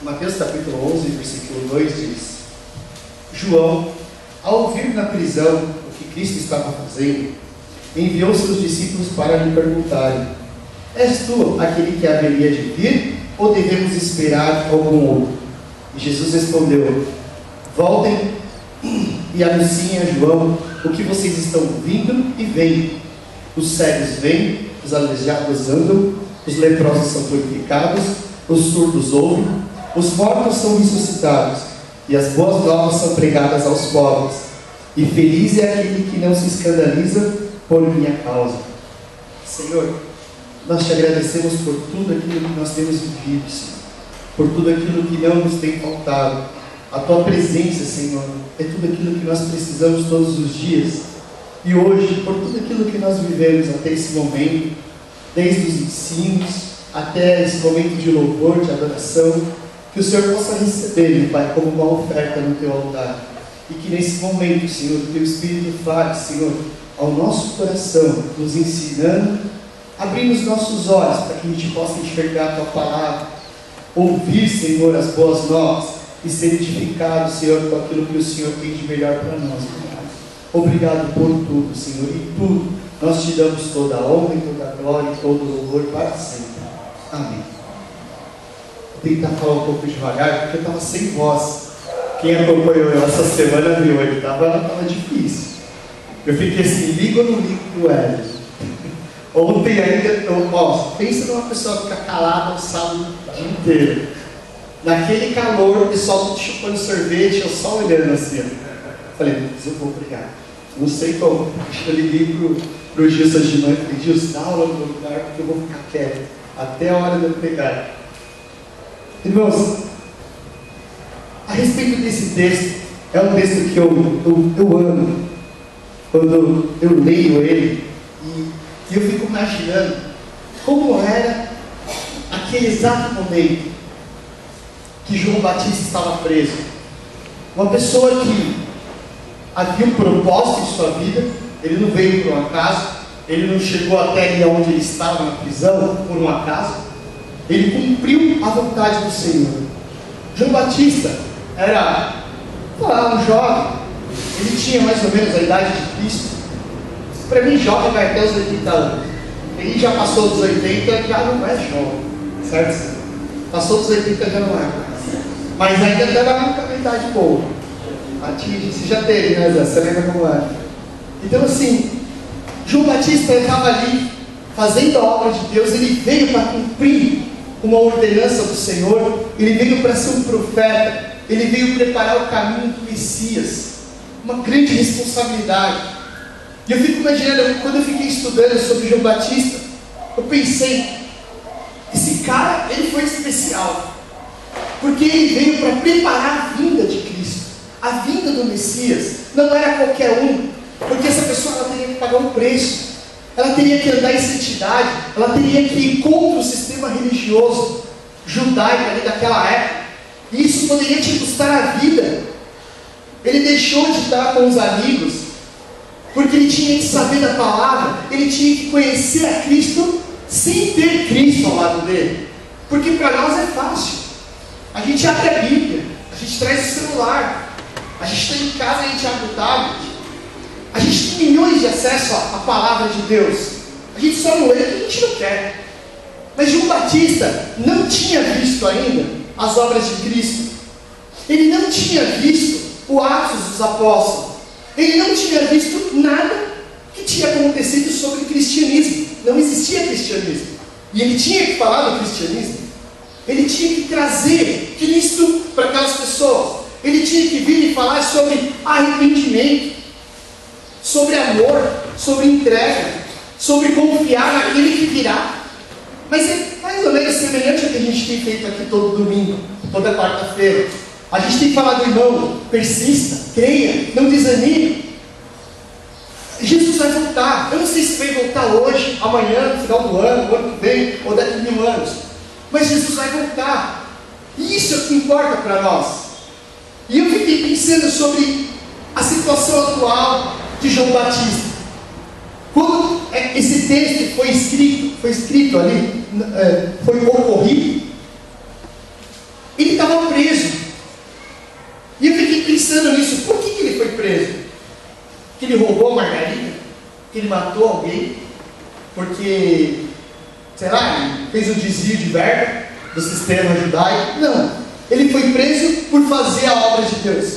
Mateus capítulo 11, versículo 2 diz: João, ao ouvir na prisão o que Cristo estava fazendo, enviou seus discípulos para lhe perguntarem: És tu aquele que haveria de vir, ou devemos esperar algum outro? E Jesus respondeu: Voltem e anunciem a João o que vocês estão ouvindo e veem. Os cegos veem, os aleijados andam, os leprosos são purificados, os surdos ouvem, os mortos são ressuscitados, e as boas novas são pregadas aos pobres. E feliz é aquele que não se escandaliza por minha causa. Senhor, nós te agradecemos por tudo aquilo que nós temos vivido, Senhor, por tudo aquilo que não nos tem faltado. A tua presença, Senhor, é tudo aquilo que nós precisamos todos os dias. E hoje, por tudo aquilo que nós vivemos até esse momento, desde os ensinos até esse momento de louvor, de adoração, que o Senhor possa receber, meu Pai, como uma oferta no teu altar. E que nesse momento, Senhor, o teu Espírito fale, Senhor, ao nosso coração, nos ensinando, abrindo os nossos olhos para que a gente possa enxergar a tua palavra, ouvir, Senhor, as boas novas e ser edificado, Senhor, com aquilo que o Senhor tem de melhor para nós, meu Pai. Obrigado por tudo, Senhor, e tudo nós te damos toda a honra e toda a glória e todo o louvor para sempre. Amém. Vou tentar falar um pouco devagar, porque eu estava sem voz. Quem acompanhou eu essa semana viu, ele estava difícil. Eu fiquei assim, ligo ou não ligo pro Hélio? Ontem ainda, pensa numa pessoa que fica calada o sábado o dia inteiro. Naquele calor, o pessoal chupando sorvete, eu só olhando assim. Falei, mas eu vou pregar. Não sei como. Eu liguei pro Gilson de manhã e falei, Gilson, dá aula no meu lugar, porque eu vou ficar quieto até a hora de eu pregar. Irmãos, a respeito desse texto, é um texto que eu amo. Quando eu leio ele, e eu fico imaginando como era aquele exato momento que João Batista estava preso. Uma pessoa que havia um propósito em sua vida, ele não veio por um acaso, ele não chegou até ali onde ele estava na prisão por um acaso. Ele cumpriu a vontade do Senhor. João Batista era um jovem. Ele tinha mais ou menos a idade de Cristo. Para mim, jovem vai até os 80 anos. Ele já passou dos 80, já não é jovem. Certo? Passou dos 80, já não é mais. Mas ainda está na idade boa. Atinge, você já teve, né, Zé? Você lembra como é? Então, assim, João Batista estava ali fazendo a obra de Deus. Ele veio para cumprir uma ordenança do Senhor, ele veio para ser um profeta, ele veio preparar o caminho do Messias, uma grande responsabilidade. E eu fico imaginando, quando eu fiquei estudando sobre João Batista, eu pensei, esse cara, ele foi especial, porque ele veio para preparar a vinda de Cristo, a vinda do Messias. Não era qualquer um, porque essa pessoa ela teria que pagar um preço. Ela teria que andar em santidade, ela teria que ir contra o sistema religioso judaico ali daquela época. E isso poderia te custar a vida. Ele deixou de estar com os amigos, porque ele tinha que saber da palavra, ele tinha que conhecer a Cristo sem ter Cristo ao lado dele. Porque para nós é fácil. A gente abre a Bíblia, a gente traz o celular, a gente está em casa e a gente abre o tablet. A gente tem milhões de acesso à palavra de Deus. A gente só não lê porque a gente não quer. Mas João Batista não tinha visto ainda as obras de Cristo. Ele não tinha visto o Atos dos Apóstolos. Ele não tinha visto nada que tinha acontecido sobre o cristianismo. Não existia cristianismo. E ele tinha que falar do cristianismo. Ele tinha que trazer Cristo para aquelas pessoas. Ele tinha que vir e falar sobre arrependimento, sobre amor, sobre entrega, sobre confiar naquele que virá. Mas é mais ou menos semelhante ao que a gente tem feito aqui todo domingo, toda quarta-feira. A gente tem que falar do irmão, persista, creia, não desanime. Jesus vai voltar. Eu não sei se vai voltar hoje, amanhã, no final do ano, o ano que vem, ou daqui a 1000 anos. mas Jesus vai voltar. E isso é o que importa para nós. E eu fiquei pensando sobre a situação atual de João Batista. Quando esse texto foi escrito ali, foi ocorrido, ele estava preso. E eu fiquei pensando nisso. Por que ele foi preso? Que ele roubou a margarina? Que ele matou alguém? Porque, sei lá, ele fez um desvio de verba do sistema judaico? Não. Ele foi preso por fazer a obra de Deus.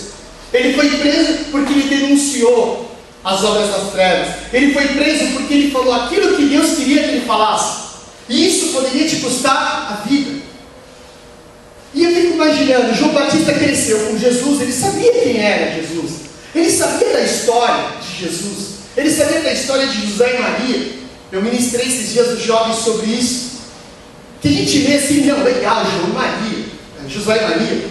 Ele foi preso porque ele denunciou as obras das trevas. Ele foi preso porque ele falou aquilo que Deus queria que ele falasse. E isso poderia te custar a vida. E eu fico imaginando, João Batista cresceu com Jesus, ele sabia quem era Jesus. Ele sabia da história de Jesus. Ele sabia da história de José e Maria. Eu ministrei esses dias os jovens sobre isso. Que a gente vê assim, não, legal, João e Maria, José e Maria.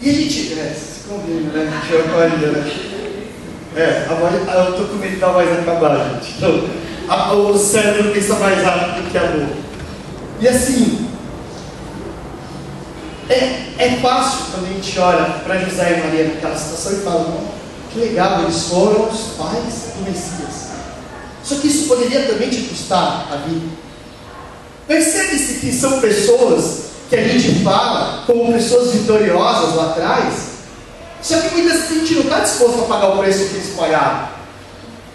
E a gente, se combina, né? A gente é Maria, né? Eu estou com medo da voz acabar, gente. Então, o cérebro pensa mais rápido do que a boca. E assim, é fácil quando a gente olha para José e Maria naquela situação e fala, não, que legal, eles foram os pais do Messias. Só que isso poderia também te custar a vida. Percebe-se que são pessoas que a gente fala como pessoas vitoriosas lá atrás, só que muitas vezes a gente não está disposto a pagar o preço que eles pagaram.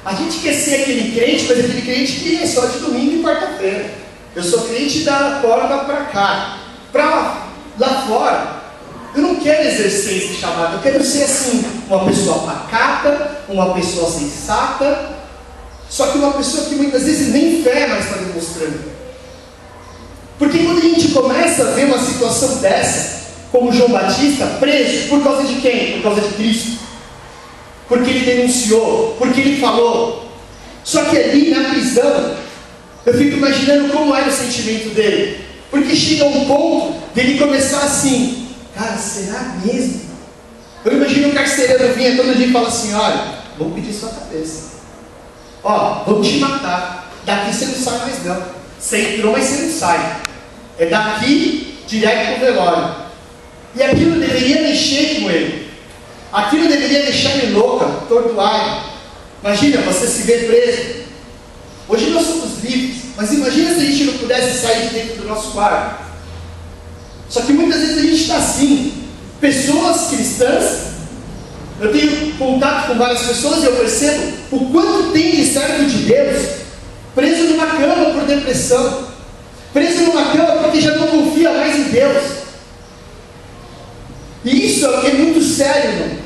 A gente quer ser aquele crente, mas aquele crente que é só de domingo e quarta-feira. Eu sou crente da porta para cá. Para lá fora, eu não quero exercer esse chamado. Eu quero ser assim, uma pessoa pacata, uma pessoa sensata, só que uma pessoa que muitas vezes nem fé mais está demonstrando. Porque quando a gente começa a ver uma situação dessa, como João Batista, preso, por causa de quem? Por causa de Cristo. Porque ele denunciou, porque ele falou. Só que ali na prisão, eu fico imaginando como era o sentimento dele. Porque chega um ponto dele começar assim, cara, será mesmo? Eu imagino um carcereiro vinha todo dia e fala assim, olha, vou pedir sua cabeça. Vou te matar. Daqui você não sai mais não. Você entrou, mas você não sai. É daqui direto para o velório. E aquilo deveria mexer com ele. Aquilo deveria deixar ele louca, tortuado. Imagina, você se vê preso. Hoje nós somos livres, mas imagina se a gente não pudesse sair de dentro do nosso quarto. Só que muitas vezes a gente está assim. Pessoas cristãs, eu tenho contato com várias pessoas e eu percebo o quanto tem de servo de Deus preso numa cama por depressão, preso numa cama porque já não confia mais em Deus. E isso é muito sério, irmão.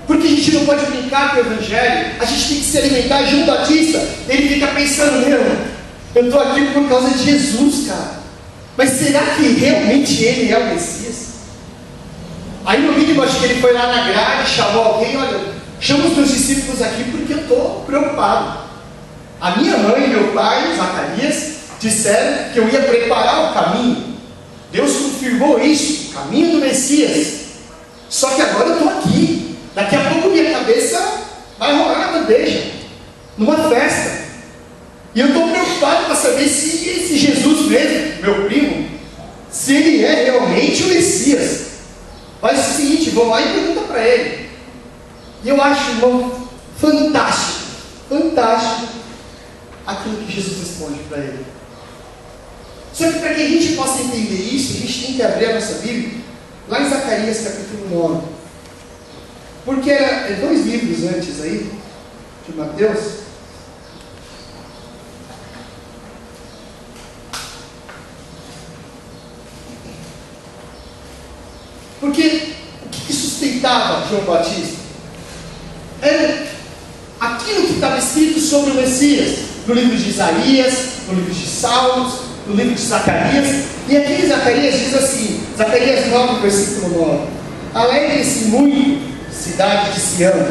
Porque a gente não pode brincar com o Evangelho, a gente tem que se alimentar. João Batista, ele fica pensando, eu estou aqui por causa de Jesus, cara. Mas será que realmente ele é o Messias? Aí no mínimo, acho que ele foi lá na grade, chamou alguém, olha, chama os meus discípulos aqui porque eu estou preocupado. A minha mãe e meu pai, Zacarias, disseram que eu ia preparar o caminho. Deus confirmou isso, o caminho do Messias. Só que agora eu estou aqui. Daqui a pouco minha cabeça vai rolar na bandeja, numa festa. E eu estou preocupado para saber se esse Jesus mesmo, meu primo, se ele é realmente o Messias. Faz o seguinte, vão lá e pergunta para ele. E eu acho, irmão, fantástico, fantástico aquilo que Jesus responde para ele. Só que para que a gente possa entender isso, a gente tem que abrir a nossa Bíblia lá em Zacarias capítulo 9. Porque era 2 livros antes aí, de Mateus. Porque o que sustentava João Batista? Era aquilo que estava escrito sobre o Messias, no livro de Isaías, no livro de Salmos, no livro de Zacarias. E aqui em Zacarias diz assim, Zacarias 9, versículo 9: Alegre-se muito, cidade de Sião,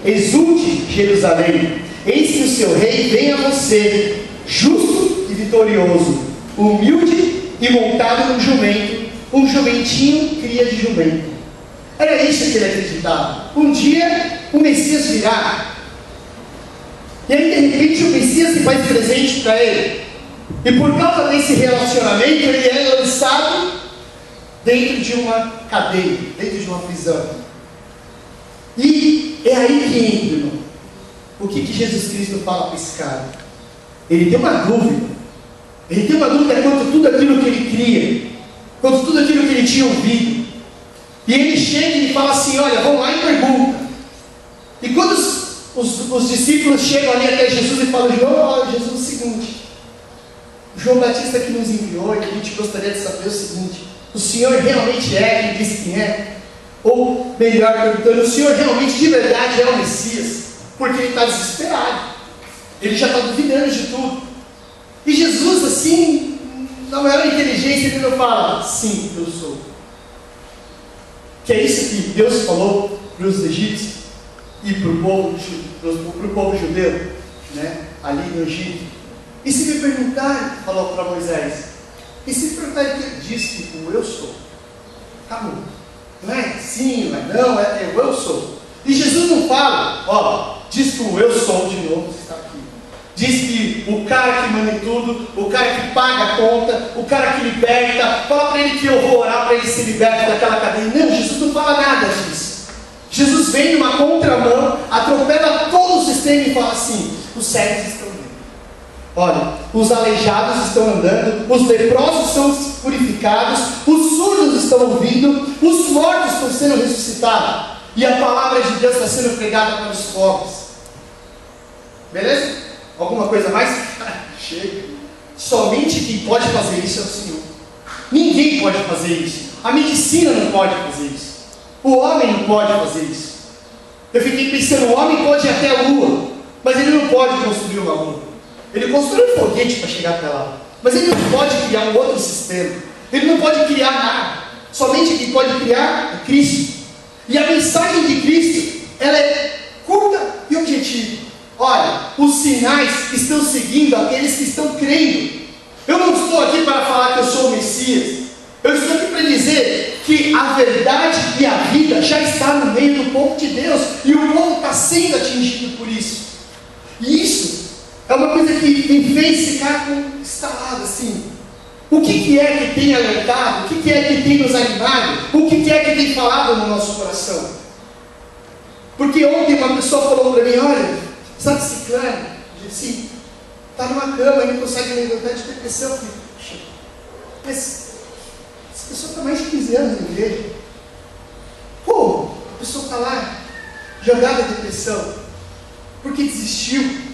exulte Jerusalém, eis que o seu rei vem a você, justo e vitorioso, humilde e montado num jumento, um jumentinho cria de jumento. Era isso que ele acreditava. Um dia o Messias virá. E aí de repente o Messias se faz presente para ele. E por causa desse relacionamento, ele é lançado dentro de uma cadeia, dentro de uma prisão. E é aí que entra, irmão. O que Jesus Cristo fala para esse cara? Ele tem uma dúvida. Ele tem uma dúvida quanto tudo aquilo que ele cria, quanto tudo aquilo que ele tinha ouvido. E ele chega e fala assim: olha, vão lá e pergunta. E quando os discípulos chegam ali até Jesus e falam: João, olha, Jesus, é o seguinte, João Batista que nos enviou, e a gente gostaria de saber o seguinte: o Senhor realmente é quem diz que é? Ou melhor perguntando, o Senhor realmente de verdade é o Messias? Porque ele está desesperado, ele já está duvidando de tudo. E Jesus, assim, na maior inteligência, ele não fala: sim, eu sou. Que é isso que Deus falou para os egípcios e para o povo judeu, né, ali no Egito. E se me perguntarem, falou para Moisés, e se me perguntarem o que ele disse, tipo, eu sou. Acabou. Não é sim, não é não, é eu sou. E Jesus não fala, ó, diz que o eu sou de novo está aqui. Diz que o cara que manda em tudo, o cara que paga a conta, o cara que liberta, fala para ele que eu vou orar para ele se libertar daquela cadeia. Não, Jesus não fala nada disso. Jesus vem numa contramão, atropela todo o sistema e fala assim: os cegos estão vendo. Olha, os aleijados estão andando, os leprosos são purificados, os surdos estão ouvindo, os mortos estão sendo ressuscitados, e a palavra de Deus está sendo pregada para os pobres. Beleza? Alguma coisa mais? Chega. Somente quem pode fazer isso é o Senhor. Ninguém pode fazer isso. A medicina não pode fazer isso. O homem não pode fazer isso. Eu fiquei pensando, o homem pode ir até a lua, mas ele não pode construir uma lua. Ele construiu um foguete para chegar até lá, mas ele não pode criar um outro sistema. Ele não pode criar nada. Somente quem pode criar é Cristo. E a mensagem de Cristo, ela é curta e objetiva. Olha, os sinais estão seguindo aqueles que estão crendo. Eu não estou aqui para falar que eu sou o Messias. Eu estou aqui para dizer que a verdade e a vida já está no meio do povo de Deus. E o povo está sendo atingido por isso. E isso é uma coisa que me fez ficar instalado assim. O que é que tem alertado? O que é que tem nos animado? O que é que tem falado no nosso coração? Porque ontem uma pessoa falou para mim: olha, sabe esse cara? Assim, está numa cama e não consegue levantar de depressão. Puxa, mas essa pessoa está mais de 15 anos na igreja. Pô, a pessoa está lá, jogada em depressão, porque desistiu.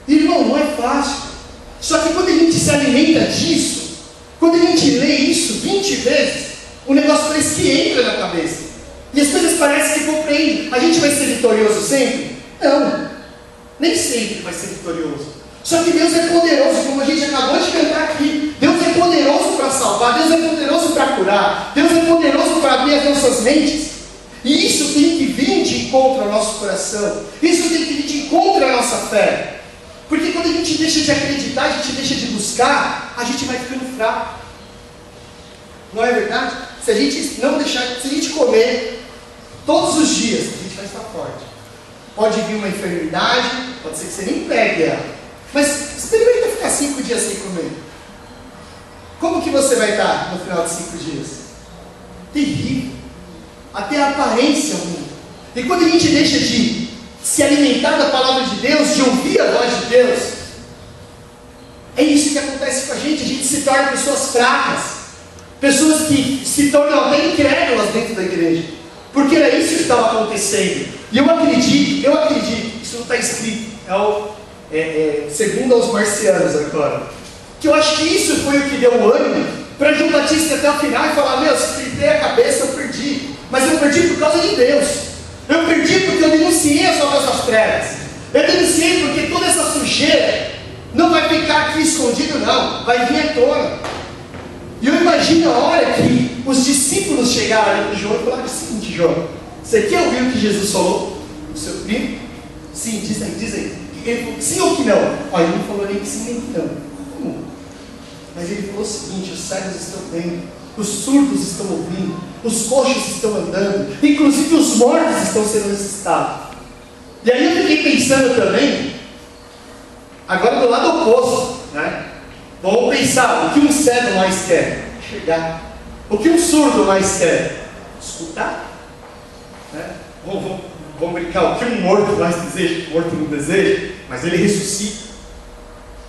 Irmão, não é fácil. Só que quando a gente se alimenta disso, quando a gente lê isso 20 vezes, o negócio parece que entra na cabeça. E as coisas parecem que compreendem. A gente vai ser vitorioso sempre? Não. Nem sempre vai ser vitorioso. Só que Deus é poderoso, como a gente acabou de cantar aqui. Deus é poderoso para salvar, Deus é poderoso para curar, Deus é poderoso para abrir as nossas mentes. E isso tem que vir de encontro ao nosso coração. Isso tem que vir de encontro à nossa fé. Porque quando a gente deixa de acreditar, a gente deixa de buscar, a gente vai ficando fraco. Não é verdade? Se a gente não deixar, se a gente comer todos os dias, a gente vai estar forte. Pode vir uma enfermidade, pode ser que você nem pegue ela. Mas experimenta ficar 5 dias sem comer. Como que você vai estar no final de 5 dias? Terrível. Até a aparência muda. E quando a gente deixa de se alimentar da palavra de Deus, de ouvir a voz de Deus, é isso que acontece com a gente se torna pessoas fracas, pessoas que se tornam até incrédulas dentro da igreja, porque era isso que estava acontecendo. E eu acredito, isso não está escrito, segundo aos marcianos agora, que eu acho que isso foi o que deu o ânimo para João Batista até o final e falar: meu, se perder a cabeça eu perdi, mas eu perdi por causa de Deus. Eu perdi porque eu denunciei as obras das trevas. Eu denunciei porque toda essa sujeira não vai ficar aqui escondido, não. Vai vir à tona. E eu imagino a hora que os discípulos chegaram ali para João e falaram o seguinte: João, você quer ouvir o que Jesus falou? O seu primo? Sim, diz aí. Ele falou sim ou que não? Olha, ele não falou nem que sim nem que não. Como? Mas ele falou o seguinte: os cegos estão vendo, os surdos estão ouvindo, os coxos estão andando, inclusive os mortos estão sendo ressuscitados. E aí eu fiquei pensando também, agora do lado oposto, né? Vamos pensar, o que um cego mais quer? Enxergar. O que um surdo mais quer? Escutar. Né? Vamos brincar, o que um morto mais deseja? O morto não deseja, mas ele ressuscita.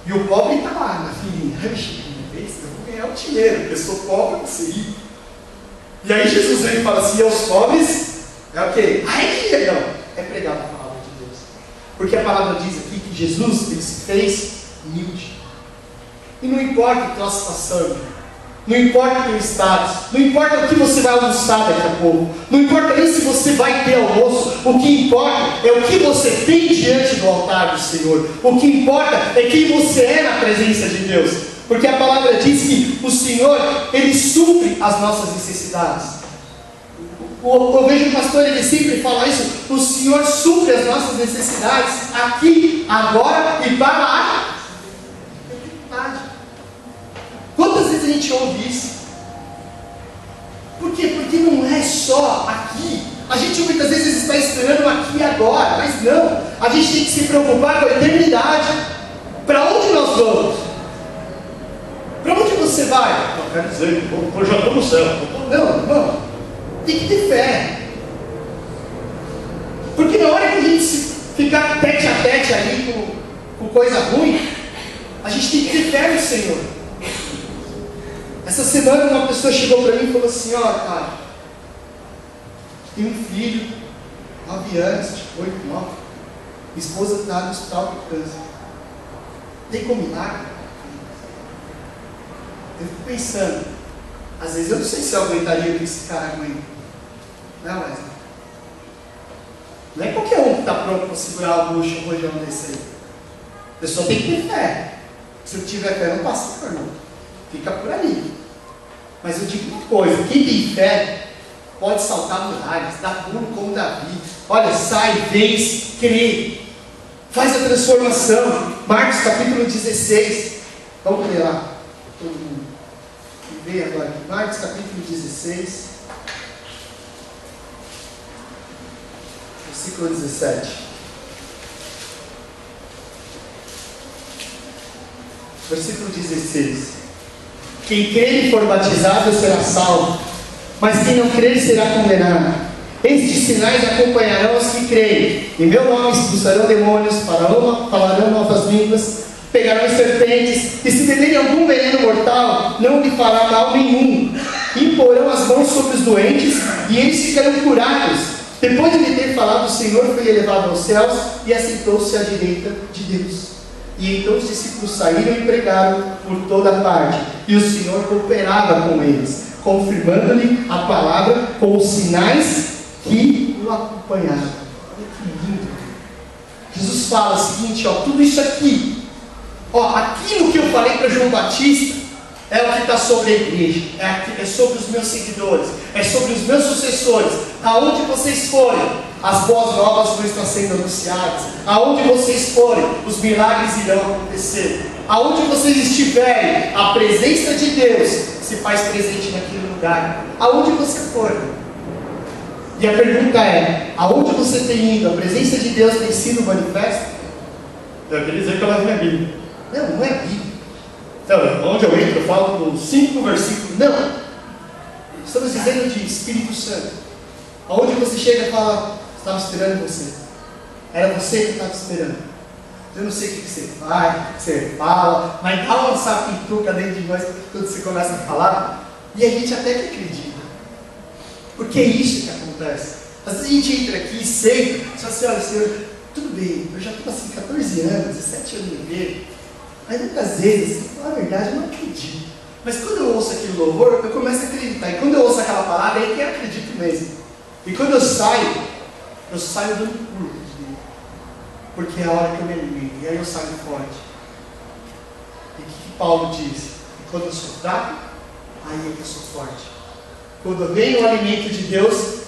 E o pobre está lá na filinha. Eu vou ganhar o dinheiro, porque eu sou pobre, eu vou ser rico. E aí Jesus vem e fala assim, aos pobres, é o quê? Ai, que legal! É pregar a palavra de Deus. Porque a palavra diz aqui que Jesus, ele se fez humilde. E não importa o que nós passamos, não importa o teu status, não importa o que você vai almoçar daqui a pouco, não importa nem se você vai ter almoço, o que importa é o que você tem diante do altar do Senhor. O que importa é quem você é na presença de Deus. Porque a palavra diz que o Senhor, Ele supre as nossas necessidades. Eu vejo o pastor, ele sempre fala isso, o Senhor supre as nossas necessidades aqui, agora e para a eternidade. Quantas vezes a gente ouve isso? Por quê? Porque não é só aqui. A gente muitas vezes está esperando aqui e agora, mas não. A gente tem que se preocupar com a eternidade. Para onde nós vamos? Para onde você vai? Não, quero dizer, eu já estou no céu. Não. Tem que ter fé. Porque na hora que a gente ficar tete a tete ali com coisa ruim, a gente tem que ter fé no Senhor. Essa semana uma pessoa chegou para mim e falou assim, ó, cara, tem um filho, 9 anos, 8, 9, minha esposa está no hospital com câncer. Tem como milagre? Eu fico pensando, às vezes eu não sei se eu aguentaria o que esse cara aguenta. Não, mas não é qualquer um que está pronto para segurar o bucho, um rojão desse aí. A pessoa tem que ter fé. Se não tiver fé, não passa por não. Fica por ali. Mas eu digo uma coisa, quem tem fé pode saltar muralhas, dar pulo como Davi. Olha, sai, vence, crê, faz a transformação. Marcos capítulo 16. Vamos ler lá. Todo mundo. E vem agora. Marcos capítulo 16. Versículo 17. Versículo 16. Quem crer e for batizado será salvo, mas quem não crer será condenado. Estes sinais acompanharão os que creem. Em meu nome expulsarão demônios, falarão novas línguas, pegarão serpentes, e se beberem algum veneno mortal, não lhe fará mal nenhum. Imporão as mãos sobre os doentes, e eles ficarão curados. Depois de lhe ter falado, o Senhor foi elevado aos céus e assentou-se à direita de Deus. E então os discípulos saíram e pregaram por toda parte. E o Senhor cooperava com eles, confirmando-lhe a palavra com os sinais que o acompanharam. Olha que lindo. Jesus fala o seguinte, ó, tudo isso aqui, ó, aquilo que eu falei para João Batista, é o que está sobre a igreja, é sobre os meus seguidores, é sobre os meus sucessores. Aonde vocês forem, as boas novas vão estar sendo anunciadas. Aonde vocês forem, os milagres irão acontecer. Aonde vocês estiverem, a presença de Deus se faz presente naquele lugar. Aonde você for. E a pergunta é, aonde você tem ido? A presença de Deus tem sido manifesta? Eu queria dizer que eu levo minha Bíblia. Não é Bíblia. Então, onde eu entro, eu falo dos 5 versículos. Não. Estamos dizendo de Espírito Santo. Aonde você chega e fala, estava esperando você. Era você que estava esperando. Eu não sei o que você faz, o que você fala, mas dá uma sapintuca dentro de nós quando você começa a falar, e a gente até que acredita. Porque é isso que acontece. Às vezes a gente entra aqui e senta, só assim, olha, Senhor, tudo bem, eu já estou assim, 14 anos, 17 anos de igreja, mas muitas vezes, assim, na verdade, eu não acredito. Mas quando eu ouço aquele louvor, eu começo a acreditar. E quando eu ouço aquela palavra, é que eu acredito mesmo. E quando eu saio dando pulo. Porque é a hora que eu me alimento. E aí eu saio forte. E o que Paulo diz? E quando eu sou fraco, aí é que eu sou forte. Quando vem o alimento de Deus,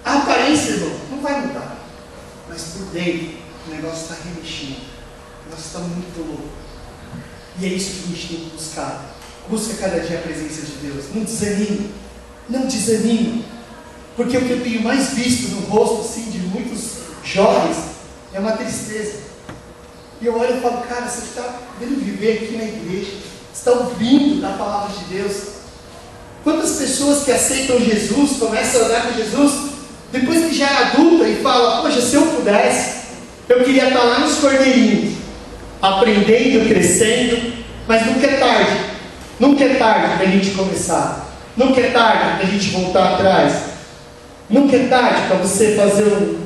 a aparência, irmão, não vai mudar. Mas por dentro, o negócio está remexido. O negócio está muito louco. E é isso que a gente tem que buscar. Busca cada dia a presença de Deus. Não desanime. Não desanime. Porque o que eu tenho mais visto no rosto assim, de muitos jovens é uma tristeza. E eu olho e falo, cara, você está vendo viver aqui na igreja. está ouvindo da palavra de Deus? Quantas pessoas que aceitam Jesus, começam a andar com Jesus, depois que já é adulta e fala, poxa, se eu pudesse, eu queria estar lá nos cordeirinhos, aprendendo, crescendo, mas nunca é tarde. Nunca é tarde para a gente começar. Nunca é tarde para a gente voltar atrás. Nunca é tarde para você fazer